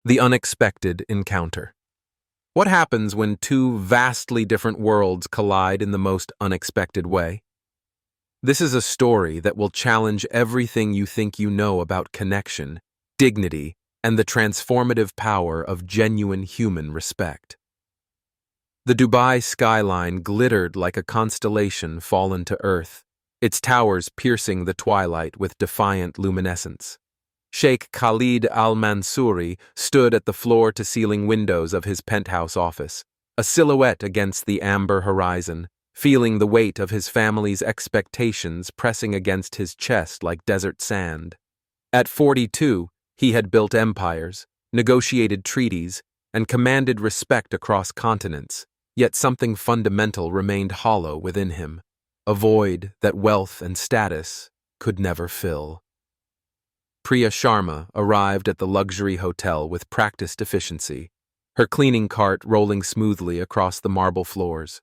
The unexpected encounter. What happens when two vastly different worlds collide in the most unexpected way? This is a story that will challenge everything you think you know about connection, dignity, and the transformative power of genuine human respect. The Dubai skyline glittered like a constellation fallen to earth, its towers piercing the twilight with defiant luminescence. Sheikh Khalid al-Mansouri stood at the floor-to-ceiling windows of his penthouse office, a silhouette against the amber horizon, feeling the weight of his family's expectations pressing against his chest like desert sand. At 42, he had built empires, negotiated treaties, and commanded respect across continents, yet something fundamental remained hollow within him, a void that wealth and status could never fill. Priya Sharma arrived at the luxury hotel with practiced efficiency, her cleaning cart rolling smoothly across the marble floors.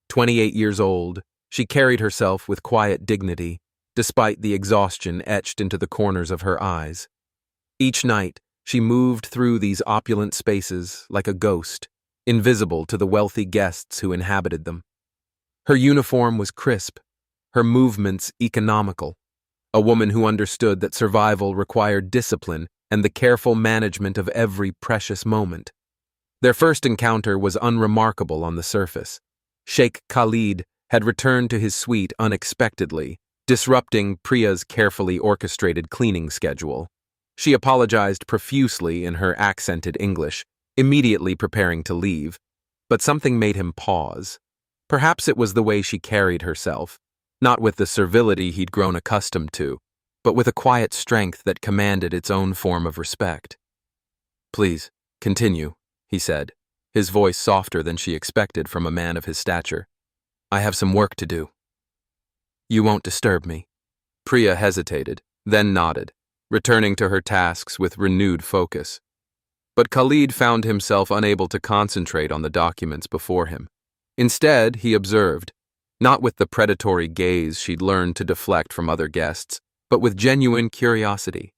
28 years old, she carried herself with quiet dignity, despite the exhaustion etched into the corners of her eyes. Each night, she moved through these opulent spaces like a ghost, invisible to the wealthy guests who inhabited them. Her uniform was crisp, her movements economical, a woman who understood that survival required discipline and the careful management of every precious moment. Their first encounter was unremarkable on the surface. Sheikh Khalid had returned to his suite unexpectedly, disrupting Priya's carefully orchestrated cleaning schedule. She apologized profusely in her accented English, immediately preparing to leave, but something made him pause. Perhaps it was the way she carried herself, not with the servility he'd grown accustomed to, but with a quiet strength that commanded its own form of respect. "Please, continue," he said, his voice softer than she expected from a man of his stature. "I have some work to do." "You won't disturb me." Priya hesitated, then nodded, returning to her tasks with renewed focus. But Khalid found himself unable to concentrate on the documents before him. Instead, he observed, not with the predatory gaze she'd learned to deflect from other guests, but with genuine curiosity.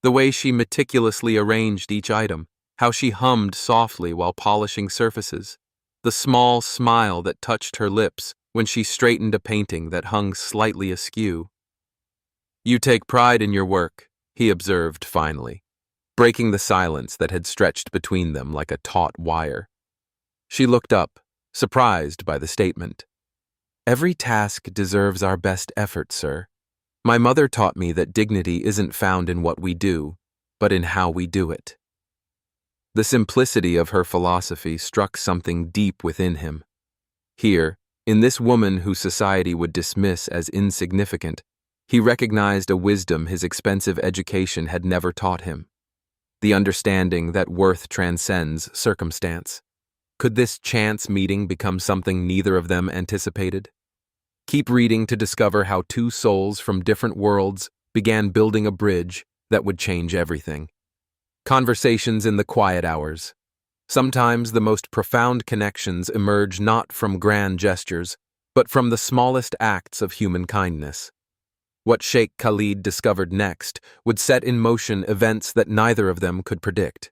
The way she meticulously arranged each item, how she hummed softly while polishing surfaces, the small smile that touched her lips when she straightened a painting that hung slightly askew. "You take pride in your work," he observed finally, breaking the silence that had stretched between them like a taut wire. She looked up, surprised by the statement. "Every task deserves our best effort, sir. My mother taught me that dignity isn't found in what we do, but in how we do it." The simplicity of her philosophy struck something deep within him. Here, in this woman whom society would dismiss as insignificant, he recognized a wisdom his expensive education had never taught him. The understanding that worth transcends circumstance. Could this chance meeting become something neither of them anticipated? Keep reading to discover how two souls from different worlds began building a bridge that would change everything. Conversations in the quiet hours. Sometimes the most profound connections emerge not from grand gestures, but from the smallest acts of human kindness. What Sheikh Khalid discovered next would set in motion events that neither of them could predict.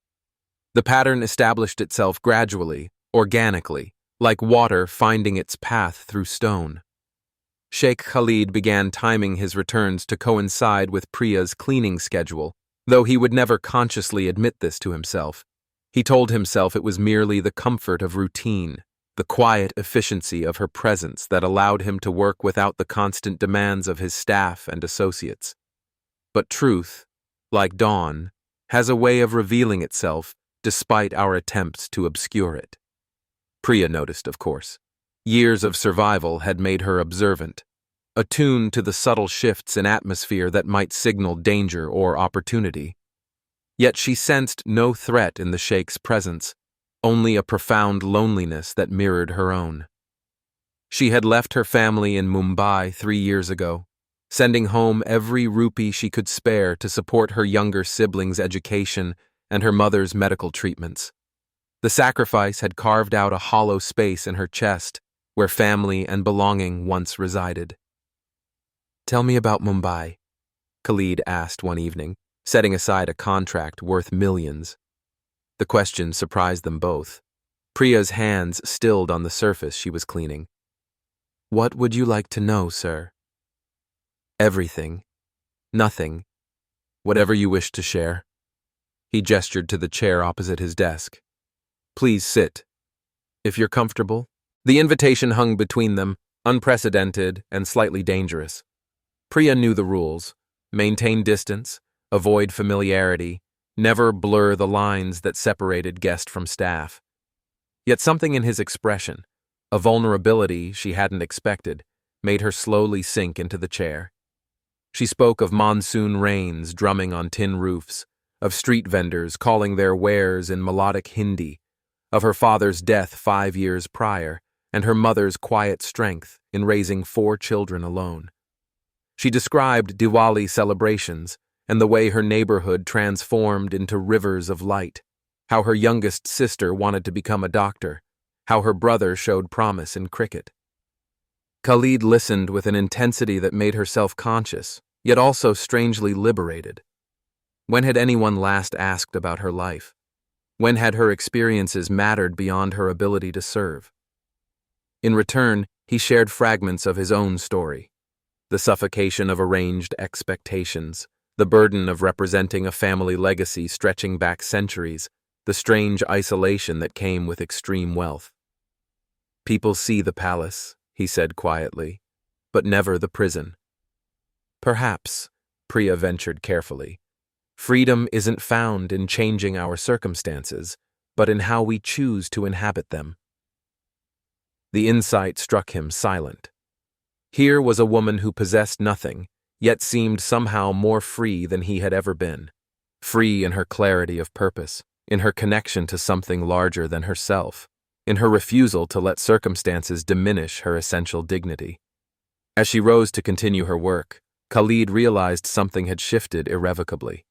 The pattern established itself gradually, organically, like water finding its path through stone. Sheikh Khalid began timing his returns to coincide with Priya's cleaning schedule, though he would never consciously admit this to himself. He told himself it was merely the comfort of routine, the quiet efficiency of her presence that allowed him to work without the constant demands of his staff and associates. But truth, like dawn, has a way of revealing itself despite our attempts to obscure it. Priya noticed, of course. Years of survival had made her observant, attuned to the subtle shifts in atmosphere that might signal danger or opportunity. Yet she sensed no threat in the Sheikh's presence, only a profound loneliness that mirrored her own. She had left her family in Mumbai 3 years ago, sending home every rupee she could spare to support her younger siblings' education and her mother's medical treatments. The sacrifice had carved out a hollow space in her chest, where family and belonging once resided. "Tell me about Mumbai," Khalid asked one evening, setting aside a contract worth millions. The question surprised them both. Priya's hands stilled on the surface she was cleaning. "What would you like to know, sir?" "Everything. Nothing. Whatever you wish to share." He gestured to the chair opposite his desk. "Please sit. If you're comfortable." The invitation hung between them, unprecedented and slightly dangerous. Priya knew the rules: maintain distance, avoid familiarity, never blur the lines that separated guest from staff. Yet something in his expression, a vulnerability she hadn't expected, made her slowly sink into the chair. She spoke of monsoon rains drumming on tin roofs, of street vendors calling their wares in melodic Hindi, of her father's death 5 years prior, and her mother's quiet strength in raising 4 children alone. She described Diwali celebrations and the way her neighborhood transformed into rivers of light, how her youngest sister wanted to become a doctor, how her brother showed promise in cricket. Khalid listened with an intensity that made her self-conscious, yet also strangely liberated. When had anyone last asked about her life? When had her experiences mattered beyond her ability to serve? In return, he shared fragments of his own story. The suffocation of arranged expectations, the burden of representing a family legacy stretching back centuries, the strange isolation that came with extreme wealth. "People see the palace," he said quietly, "but never the prison." "Perhaps," Priya ventured carefully, "freedom isn't found in changing our circumstances, but in how we choose to inhabit them." The insight struck him silent. Here was a woman who possessed nothing, yet seemed somehow more free than he had ever been. Free in her clarity of purpose, in her connection to something larger than herself, in her refusal to let circumstances diminish her essential dignity. As she rose to continue her work, Khalid realized something had shifted irrevocably.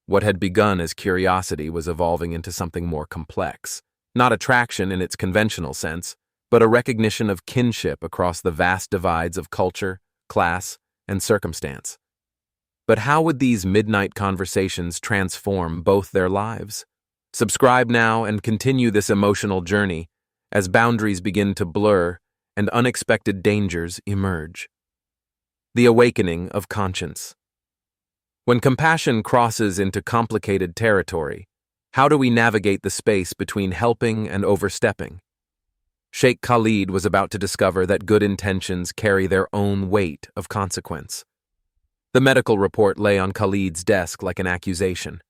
What had begun as curiosity was evolving into something more complex, not attraction in its conventional sense, but a recognition of kinship across the vast divides of culture, class, and circumstance. But how would these midnight conversations transform both their lives? Subscribe now and continue this emotional journey as boundaries begin to blur and unexpected dangers emerge. The awakening of conscience. When compassion crosses into complicated territory, how do we navigate the space between helping and overstepping? Sheikh Khalid was about to discover that good intentions carry their own weight of consequence. The medical report lay on Khalid's desk like an accusation.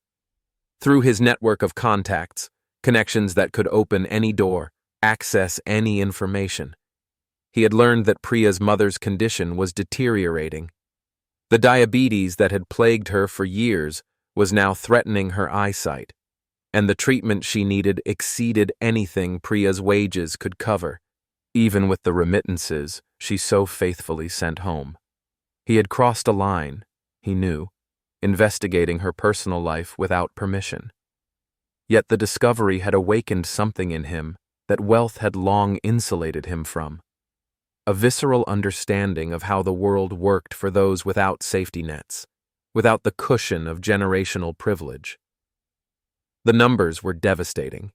Through his network of contacts, connections that could open any door, access any information, he had learned that Priya's mother's condition was deteriorating. The diabetes that had plagued her for years was now threatening her eyesight, and the treatment she needed exceeded anything Priya's wages could cover, even with the remittances she so faithfully sent home. He had crossed a line, he knew, investigating her personal life without permission. Yet the discovery had awakened something in him that wealth had long insulated him from. A visceral understanding of how the world worked for those without safety nets, without the cushion of generational privilege. The numbers were devastating.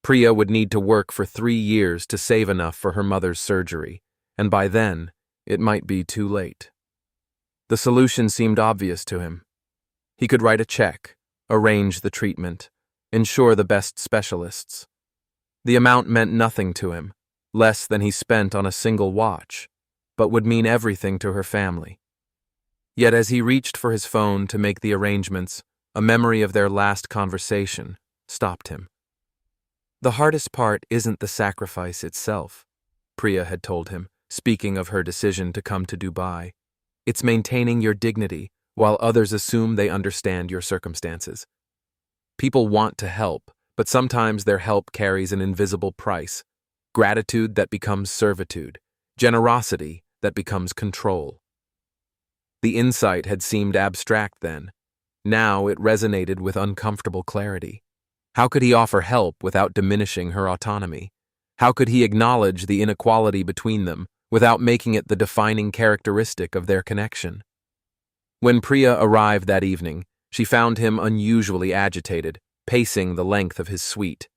Priya would need to work for 3 years to save enough for her mother's surgery, and by then, it might be too late. The solution seemed obvious to him. He could write a check, arrange the treatment, ensure the best specialists. The amount meant nothing to him, less than he spent on a single watch, but would mean everything to her family. Yet as he reached for his phone to make the arrangements, a memory of their last conversation stopped him. "The hardest part isn't the sacrifice itself," Priya had told him, speaking of her decision to come to Dubai. "It's maintaining your dignity while others assume they understand your circumstances. People want to help, but sometimes their help carries an invisible price. Gratitude that becomes servitude, generosity that becomes control." The insight had seemed abstract then. Now it resonated with uncomfortable clarity. How could he offer help without diminishing her autonomy? How could he acknowledge the inequality between them without making it the defining characteristic of their connection? When Priya arrived that evening, she found him unusually agitated, pacing the length of his suite.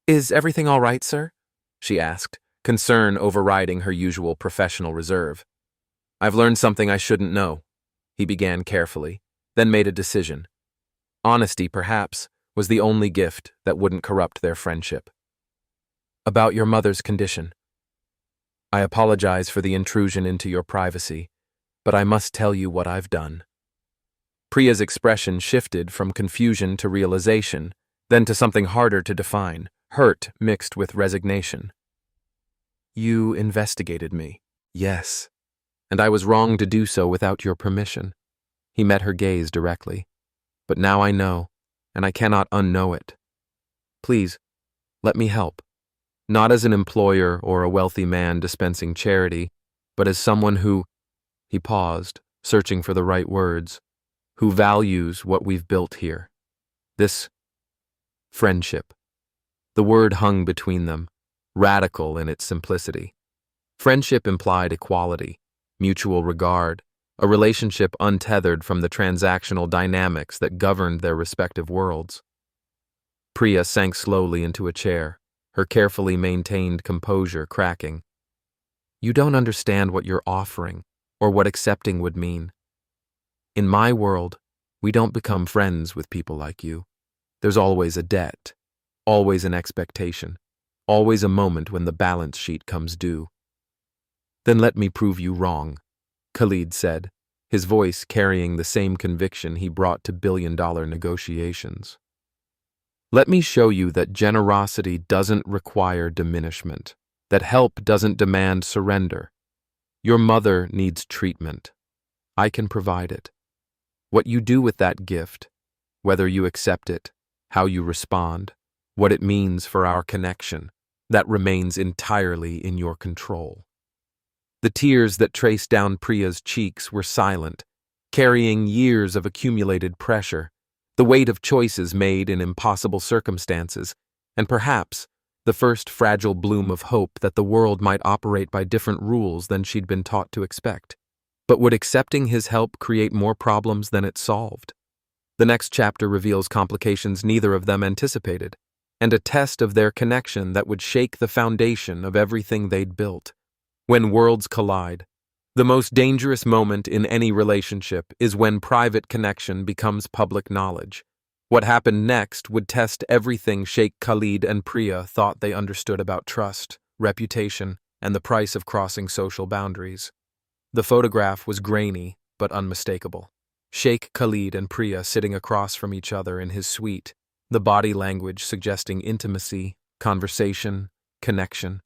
"Is everything all right, sir?" she asked, concern overriding her usual professional reserve. "I've learned something I shouldn't know," he began carefully, then made a decision. Honesty, perhaps, was the only gift that wouldn't corrupt their friendship. "About your mother's condition. I apologize for the intrusion into your privacy, but I must tell you what I've done." Priya's expression shifted from confusion to realization, then to something harder to define, hurt mixed with resignation. "You investigated me." "Yes, and I was wrong to do so without your permission." He met her gaze directly. "But now I know, and I cannot unknow it. Please, let me help. Not as an employer or a wealthy man dispensing charity, but as someone who—" He paused, searching for the right words. "Who values what we've built here. This friendship." The word hung between them, radical in its simplicity. Friendship implied equality, mutual regard, a relationship untethered from the transactional dynamics that governed their respective worlds. Priya sank slowly into a chair, her carefully maintained composure cracking. "You don't understand what you're offering, or what accepting would mean. In my world, we don't become friends with people like you. There's always a debt, always an expectation, always a moment when the balance sheet comes due." "Then let me prove you wrong," Khalid said, his voice carrying the same conviction he brought to billion-dollar negotiations. "Let me show you that generosity doesn't require diminishment, that help doesn't demand surrender. Your mother needs treatment. I can provide it. What you do with that gift, whether you accept it, how you respond, what it means for our connection, that remains entirely in your control." The tears that traced down Priya's cheeks were silent, carrying years of accumulated pressure, the weight of choices made in impossible circumstances, and perhaps the first fragile bloom of hope that the world might operate by different rules than she'd been taught to expect. But would accepting his help create more problems than it solved? The next chapter reveals complications neither of them anticipated, and a test of their connection that would shake the foundation of everything they'd built. When worlds collide, the most dangerous moment in any relationship is when private connection becomes public knowledge. What happened next would test everything Sheikh Khalid and Priya thought they understood about trust, reputation, and the price of crossing social boundaries. The photograph was grainy but unmistakable. Sheikh Khalid and Priya sitting across from each other in his suite, the body language suggesting intimacy, conversation, connection.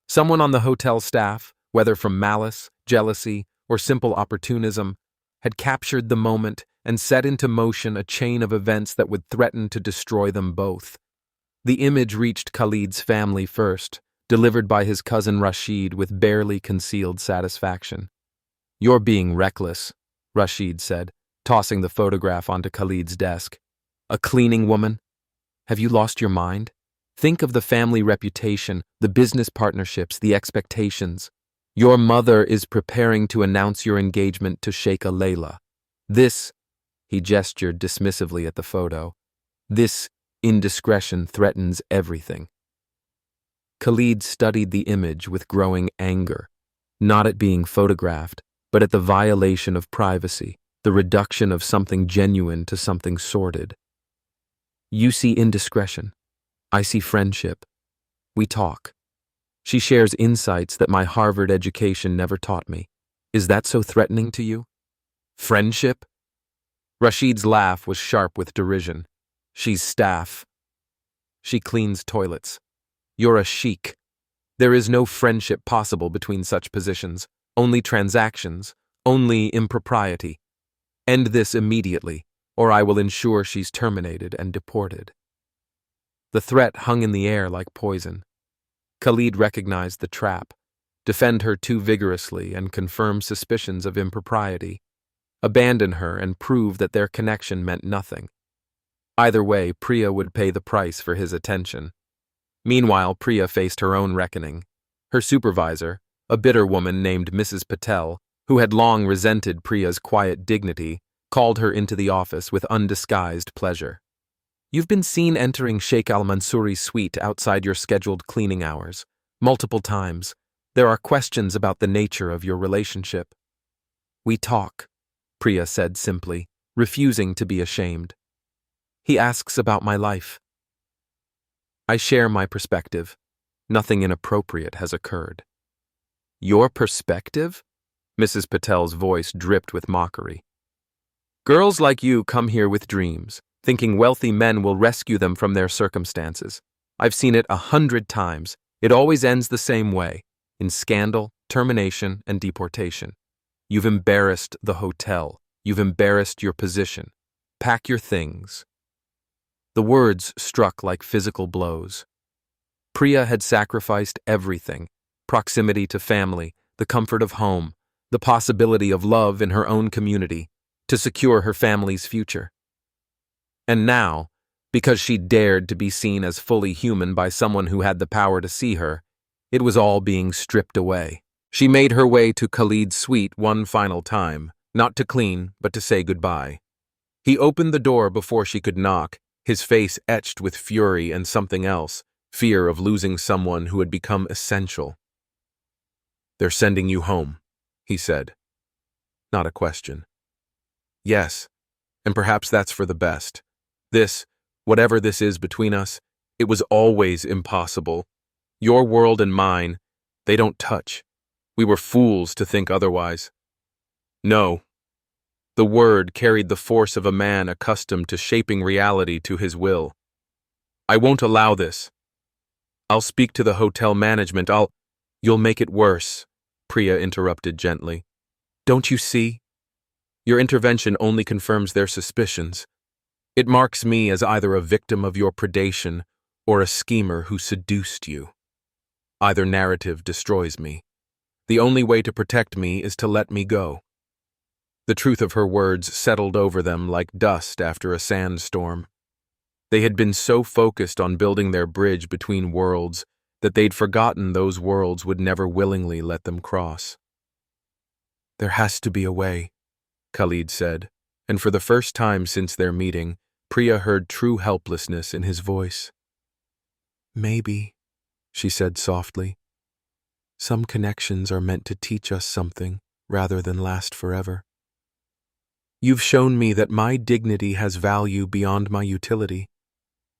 Someone on the hotel staff, whether from malice, jealousy, or simple opportunism, had captured the moment and set into motion a chain of events that would threaten to destroy them both. The image reached Khalid's family first, delivered by his cousin Rashid with barely concealed satisfaction. "You're being reckless," Rashid said, tossing the photograph onto Khalid's desk. "A cleaning woman? Have you lost your mind? Think of the family reputation, the business partnerships, the expectations. Your mother is preparing to announce your engagement to Sheikha Layla. This," he gestured dismissively at the photo, "this indiscretion threatens everything." Khalid studied the image with growing anger, not at being photographed, but at the violation of privacy, the reduction of something genuine to something sordid. "You see indiscretion. I see friendship. We talk. She shares insights that my Harvard education never taught me. Is that so threatening to you?" "Friendship?" Rashid's laugh was sharp with derision. "She's staff. She cleans toilets. You're a sheikh. There is no friendship possible between such positions, only transactions, only impropriety. End this immediately, or I will ensure she's terminated and deported." The threat hung in the air like poison. Khalid recognized the trap, defend her too vigorously and confirm suspicions of impropriety, abandon her and prove that their connection meant nothing. Either way, Priya would pay the price for his attention. Meanwhile, Priya faced her own reckoning. Her supervisor, a bitter woman named Mrs. Patel, who had long resented Priya's quiet dignity, called her into the office with undisguised pleasure. You've been seen entering Sheikh Al-Mansouri's suite outside your scheduled cleaning hours. Multiple times. There are questions about the nature of your relationship. We talk, Priya said simply, refusing to be ashamed. He asks about my life. I share my perspective. Nothing inappropriate has occurred. Your perspective? Mrs. Patel's voice dripped with mockery. Girls like you come here with dreams, thinking wealthy men will rescue them from their circumstances. I've seen it 100 times. It always ends the same way, in scandal, termination, and deportation. You've embarrassed the hotel. You've embarrassed your position. Pack your things. The words struck like physical blows. Priya had sacrificed everything: proximity to family, the comfort of home, the possibility of love in her own community, to secure her family's future. And now, because she dared to be seen as fully human by someone who had the power to see her, it was all being stripped away. She made her way to Khalid's suite one final time, not to clean, but to say goodbye. He opened the door before she could knock, his face etched with fury and something else, fear of losing someone who had become essential. They're sending you home, he said. Not a question. Yes, and perhaps that's for the best. This, whatever this is between us, it was always impossible. Your world and mine, they don't touch. We were fools to think otherwise. No. The word carried the force of a man accustomed to shaping reality to his will. I won't allow this. I'll speak to the hotel management. You'll make it worse, Priya interrupted gently. Don't you see? Your intervention only confirms their suspicions. It marks me as either a victim of your predation or a schemer who seduced you. Either narrative destroys me. The only way to protect me is to let me go. The truth of her words settled over them like dust after a sandstorm. They had been so focused on building their bridge between worlds that they'd forgotten those worlds would never willingly let them cross. There has to be a way, Khalid said, and for the first time since their meeting, Priya heard true helplessness in his voice. Maybe, she said softly. Some connections are meant to teach us something rather than last forever. You've shown me that my dignity has value beyond my utility.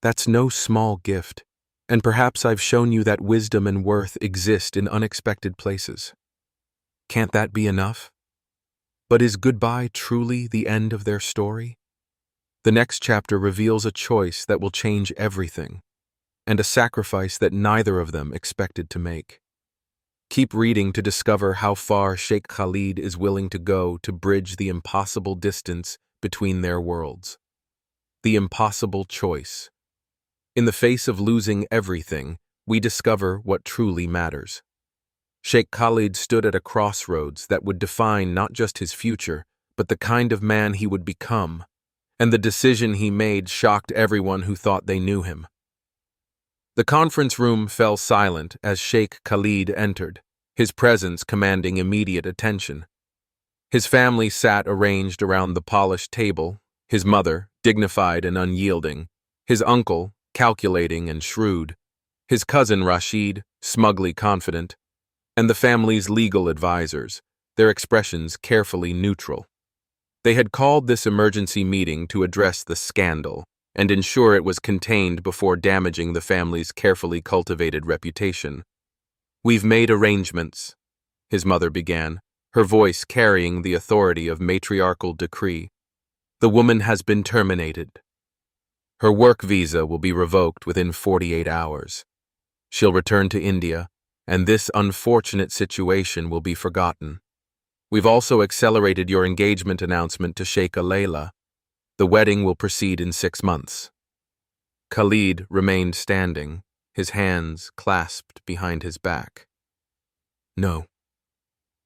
That's no small gift, and perhaps I've shown you that wisdom and worth exist in unexpected places. Can't that be enough? But is goodbye truly the end of their story? The next chapter reveals a choice that will change everything, and a sacrifice that neither of them expected to make. Keep reading to discover how far Sheikh Khalid is willing to go to bridge the impossible distance between their worlds. The impossible choice. In the face of losing everything, we discover what truly matters. Sheikh Khalid stood at a crossroads that would define not just his future, but the kind of man he would become, and the decision he made shocked everyone who thought they knew him. The conference room fell silent as Sheikh Khalid entered, his presence commanding immediate attention. His family sat arranged around the polished table, his mother, dignified and unyielding, his uncle, calculating and shrewd, his cousin Rashid, smugly confident, and the family's legal advisors, their expressions carefully neutral. They had called this emergency meeting to address the scandal and ensure it was contained before damaging the family's carefully cultivated reputation. We've made arrangements, his mother began, her voice carrying the authority of matriarchal decree. The woman has been terminated. Her work visa will be revoked within 48 hours. She'll return to India, and this unfortunate situation will be forgotten. We've also accelerated your engagement announcement to Sheikh Layla. The wedding will proceed in 6 months. Khalid remained standing, his hands clasped behind his back. No.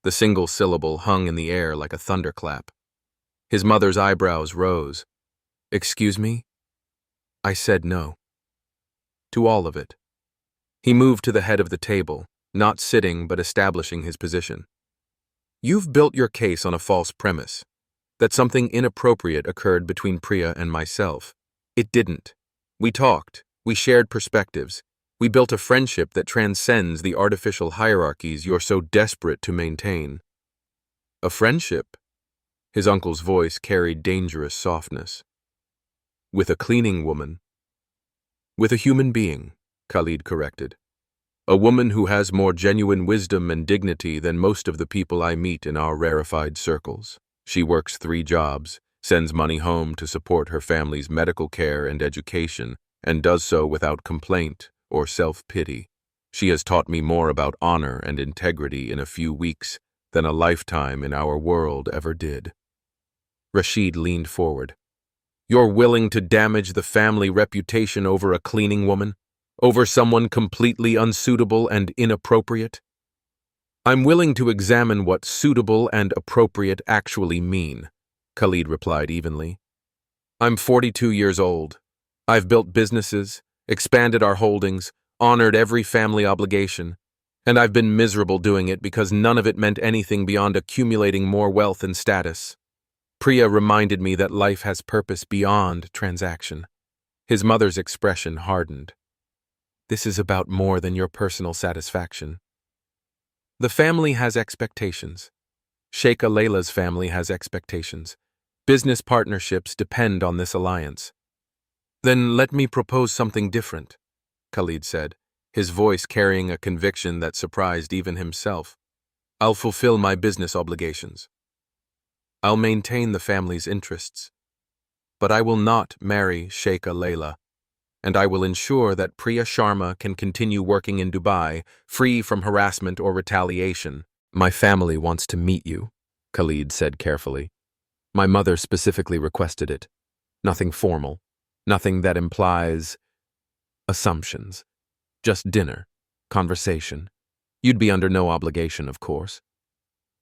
The single syllable hung in the air like a thunderclap. His mother's eyebrows rose. Excuse me? I said no. To all of it. He moved to the head of the table, not sitting but establishing his position. You've built your case on a false premise, that something inappropriate occurred between Priya and myself. It didn't. We talked, we shared perspectives, we built a friendship that transcends the artificial hierarchies you're so desperate to maintain. A friendship? His uncle's voice carried dangerous softness. With a cleaning woman? With a human being, Khalid corrected. A woman who has more genuine wisdom and dignity than most of the people I meet in our rarefied circles. She works 3 jobs, sends money home to support her family's medical care and education, and does so without complaint or self-pity. She has taught me more about honor and integrity in a few weeks than a lifetime in our world ever did. Rashid leaned forward. You're willing to damage the family reputation over a cleaning woman? Over someone completely unsuitable and inappropriate? I'm willing to examine what suitable and appropriate actually mean, Khalid replied evenly. I'm 42 years old. I've built businesses, expanded our holdings, honored every family obligation, and I've been miserable doing it because none of it meant anything beyond accumulating more wealth and status. Priya reminded me that life has purpose beyond transaction. His mother's expression hardened. This is about more than your personal satisfaction. The family has expectations. Sheikh Layla's family has expectations. Business partnerships depend on this alliance. Then let me propose something different, Khalid said, his voice carrying a conviction that surprised even himself. I'll fulfill my business obligations. I'll maintain the family's interests. But I will not marry Sheikh Layla, and I will ensure that Priya Sharma can continue working in Dubai, free from harassment or retaliation. My family wants to meet you, Khalid said carefully. My mother specifically requested it. Nothing formal, nothing that implies assumptions. Just dinner, conversation. You'd be under no obligation, of course.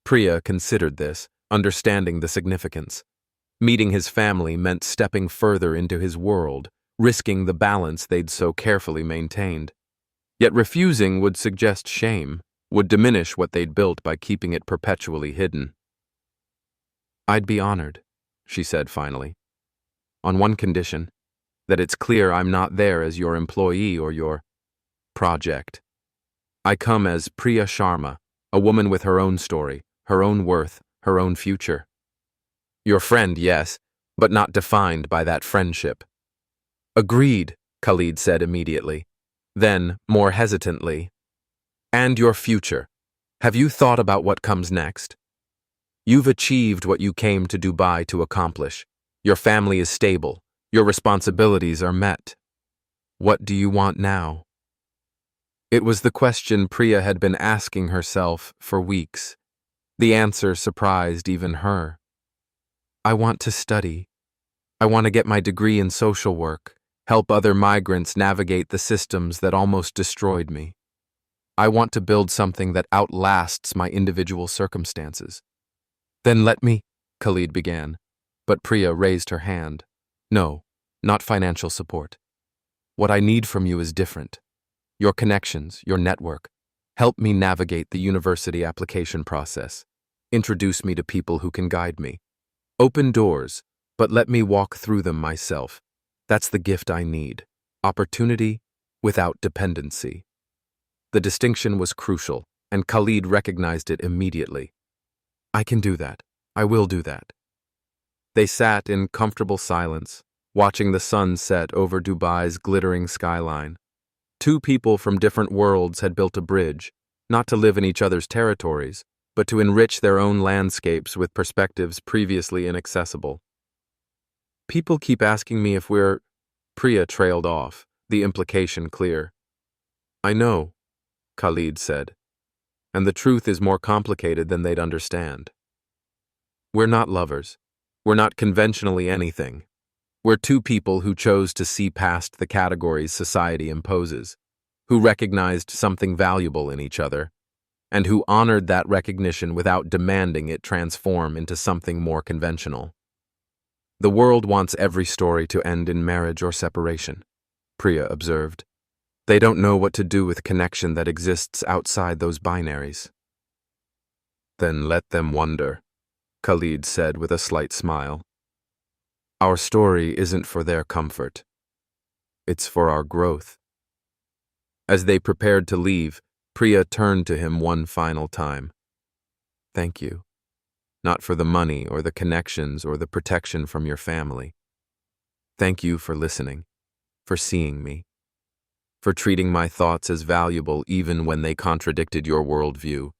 Priya considered this, understanding the significance. Meeting his family meant stepping further into his world, risking the balance they'd so carefully maintained. Yet refusing would suggest shame, would diminish what they'd built by keeping it perpetually hidden. I'd be honored, she said finally. On one condition, that it's clear I'm not there as your employee or your project. I come as Priya Sharma, a woman with her own story, her own worth, her own future. Your friend, yes, but not defined by that friendship. Agreed, Khalid said immediately. Then, more hesitantly, and your future. Have you thought about what comes next? You've achieved what you came to Dubai to accomplish. Your family is stable. Your responsibilities are met. What do you want now? It was the question Priya had been asking herself for weeks. The answer surprised even her. I want to study. I want to get my degree in social work, help other migrants navigate the systems that almost destroyed me. I want to build something that outlasts my individual circumstances. Then let me, Khalid began, but Priya raised her hand. No, not financial support. What I need from you is different. Your connections, your network. Help me navigate the university application process. Introduce me to people who can guide me. Open doors, but let me walk through them myself. That's the gift I need. Opportunity without dependency. The distinction was crucial, and Khalid recognized it immediately. I can do that. I will do that. They sat in comfortable silence, watching the sun set over Dubai's glittering skyline. Two people from different worlds had built a bridge, not to live in each other's territories, but to enrich their own landscapes with perspectives previously inaccessible. People keep asking me if we're... Priya trailed off, the implication clear. I know, Khalid said, and the truth is more complicated than they'd understand. We're not lovers. We're not conventionally anything. We're two people who chose to see past the categories society imposes, who recognized something valuable in each other, and who honored that recognition without demanding it transform into something more conventional. The world wants every story to end in marriage or separation, Priya observed. They don't know what to do with connection that exists outside those binaries. Then let them wonder, Khalid said with a slight smile. Our story isn't for their comfort. It's for our growth." As they prepared to leave, Priya turned to him one final time. "Thank you. Not for the money or the connections or the protection from your family. Thank you for listening, for seeing me, for treating my thoughts as valuable even when they contradicted your worldview.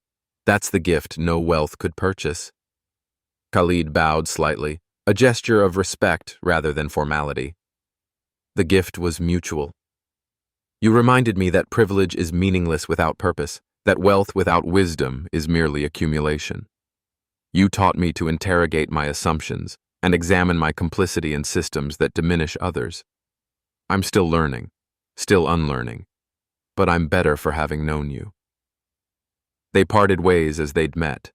That's the gift no wealth could purchase." Khalid bowed slightly, a gesture of respect rather than formality. The gift was mutual. "You reminded me that privilege is meaningless without purpose, that wealth without wisdom is merely accumulation. You taught me to interrogate my assumptions and examine my complicity in systems that diminish others. I'm still learning, still unlearning, but I'm better for having known you." They parted ways as they'd met.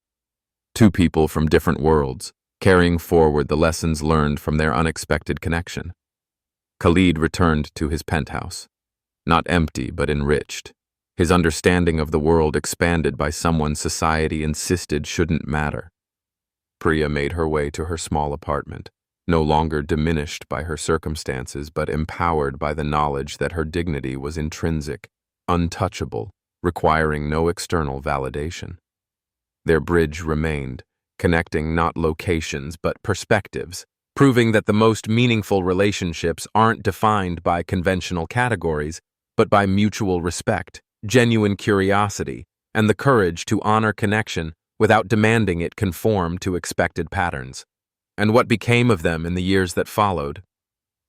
Two people from different worlds, carrying forward the lessons learned from their unexpected connection. Khalid returned to his penthouse, not empty but enriched, his understanding of the world expanded by someone society insisted shouldn't matter. Priya made her way to her small apartment, no longer diminished by her circumstances but empowered by the knowledge that her dignity was intrinsic, untouchable, requiring no external validation. Their bridge remained, connecting not locations but perspectives, proving that the most meaningful relationships aren't defined by conventional categories, but by mutual respect, genuine curiosity, and the courage to honor connection without demanding it conform to expected patterns. And what became of them in the years that followed?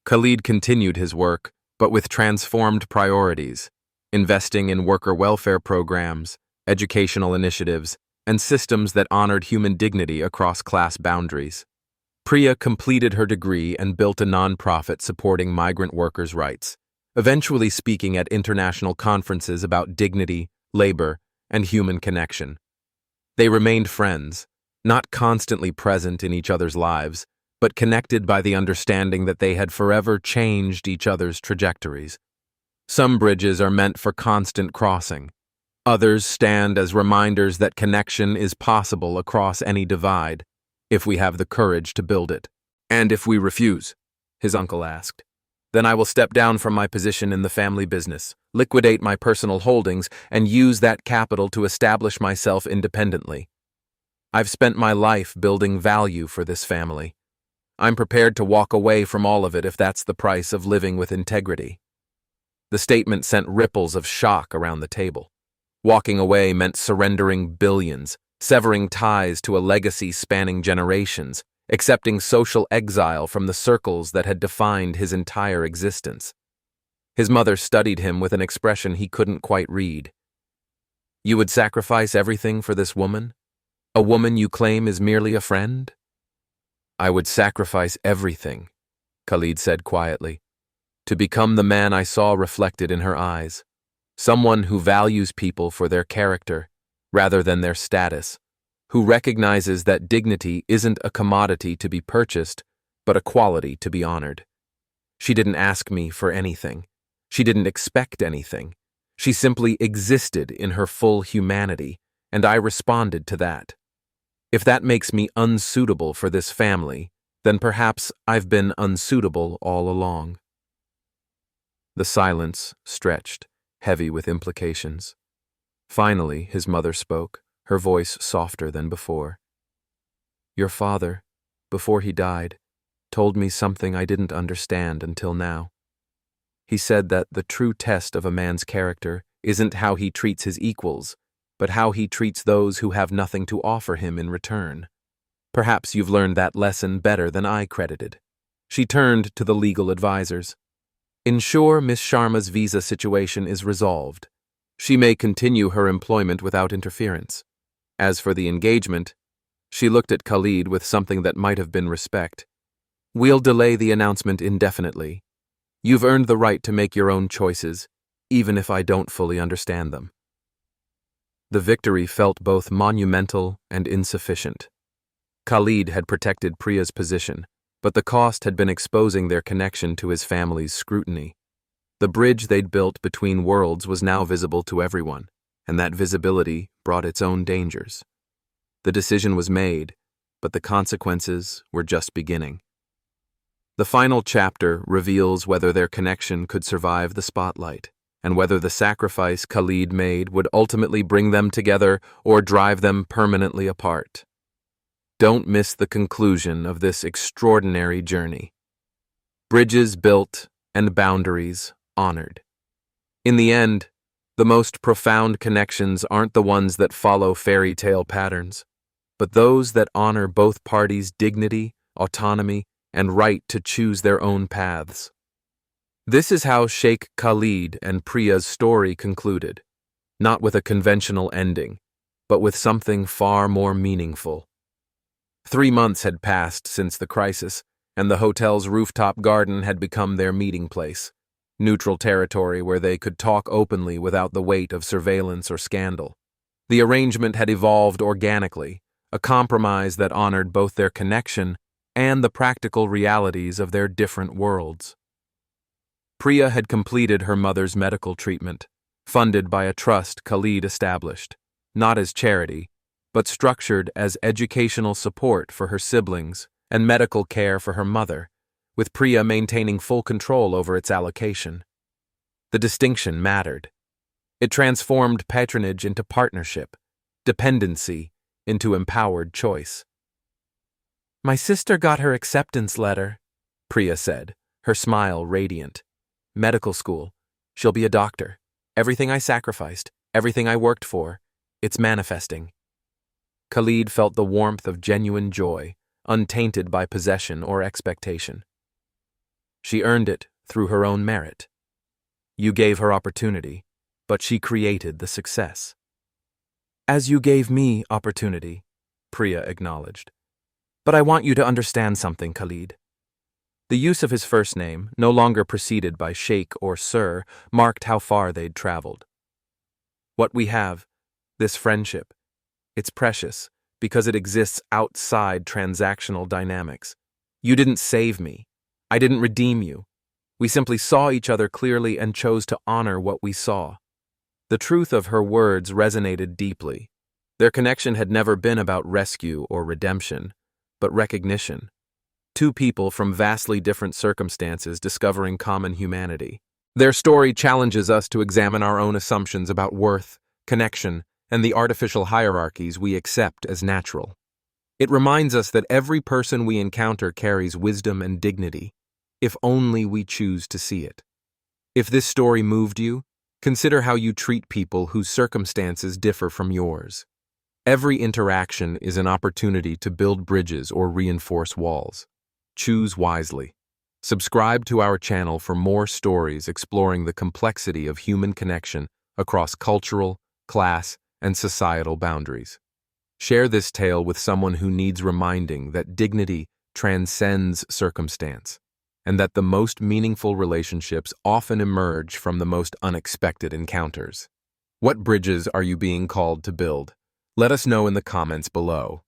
Khalid continued his work, but with transformed priorities, investing in worker welfare programs, educational initiatives, and systems that honored human dignity across class boundaries. Priya completed her degree and built a nonprofit supporting migrant workers' rights, eventually speaking at international conferences about dignity, labor, and human connection. They remained friends, not constantly present in each other's lives, but connected by the understanding that they had forever changed each other's trajectories. Some bridges are meant for constant crossing. Others stand as reminders that connection is possible across any divide, if we have the courage to build it. "And if we refuse?" his uncle asked. "Then I will step down from my position in the family business, liquidate my personal holdings, and use that capital to establish myself independently. I've spent my life building value for this family. I'm prepared to walk away from all of it if that's the price of living with integrity." The statement sent ripples of shock around the table. Walking away meant surrendering billions, severing ties to a legacy spanning generations, accepting social exile from the circles that had defined his entire existence. His mother studied him with an expression he couldn't quite read. "You would sacrifice everything for this woman? A woman you claim is merely a friend?" "I would sacrifice everything," Khalid said quietly, "to become the man I saw reflected in her eyes. Someone who values people for their character rather than their status, who recognizes that dignity isn't a commodity to be purchased, but a quality to be honored. She didn't ask me for anything. She didn't expect anything. She simply existed in her full humanity, and I responded to that. If that makes me unsuitable for this family, then perhaps I've been unsuitable all along." The silence stretched, heavy with implications. Finally, his mother spoke, her voice softer than before. "Your father, before he died, told me something I didn't understand until now. He said that the true test of a man's character isn't how he treats his equals, but how he treats those who have nothing to offer him in return. Perhaps you've learned that lesson better than I credited." She turned to the legal advisors. "Ensure Miss Sharma's visa situation is resolved. She may continue her employment without interference. As for the engagement," she looked at Khalid with something that might have been respect, "we'll delay the announcement indefinitely. You've earned the right to make your own choices, even if I don't fully understand them." The victory felt both monumental and insufficient. Khalid had protected Priya's position, but the cost had been exposing their connection to his family's scrutiny. The bridge they'd built between worlds was now visible to everyone, and that visibility brought its own dangers. The decision was made, but the consequences were just beginning. The final chapter reveals whether their connection could survive the spotlight, and whether the sacrifice Khalid made would ultimately bring them together or drive them permanently apart. Don't miss the conclusion of this extraordinary journey. Bridges built and boundaries honored. In the end, the most profound connections aren't the ones that follow fairy tale patterns, but those that honor both parties' dignity, autonomy, and right to choose their own paths. This is how Sheikh Khalid and Priya's story concluded, not with a conventional ending, but with something far more meaningful. 3 months had passed since the crisis, and the hotel's rooftop garden had become their meeting place, neutral territory where they could talk openly without the weight of surveillance or scandal. The arrangement had evolved organically, a compromise that honored both their connection and the practical realities of their different worlds. Priya had completed her mother's medical treatment, funded by a trust Khalid established, not as charity, but structured as educational support for her siblings and medical care for her mother, with Priya maintaining full control over its allocation. The distinction mattered. It transformed patronage into partnership, dependency into empowered choice. "My sister got her acceptance letter," Priya said, her smile radiant. "Medical school. She'll be a doctor. Everything I sacrificed, everything I worked for, it's manifesting." Khalid felt the warmth of genuine joy, untainted by possession or expectation. "She earned it through her own merit. You gave her opportunity, but she created the success." "As you gave me opportunity," Priya acknowledged. "But I want you to understand something, Khalid." The use of his first name, no longer preceded by Sheikh or Sir, marked how far they'd traveled. "What we have, this friendship, it's precious because it exists outside transactional dynamics. You didn't save me. I didn't redeem you. We simply saw each other clearly and chose to honor what we saw." The truth of her words resonated deeply. Their connection had never been about rescue or redemption, but recognition. Two people from vastly different circumstances discovering common humanity. Their story challenges us to examine our own assumptions about worth, connection, and the artificial hierarchies we accept as natural. It reminds us that every person we encounter carries wisdom and dignity, if only we choose to see it. If this story moved you, consider how you treat people whose circumstances differ from yours. Every interaction is an opportunity to build bridges or reinforce walls. Choose wisely. Subscribe to our channel for more stories exploring the complexity of human connection across cultural, class, and societal boundaries. Share this tale with someone who needs reminding that dignity transcends circumstance, and that the most meaningful relationships often emerge from the most unexpected encounters. What bridges are you being called to build? Let us know in the comments below.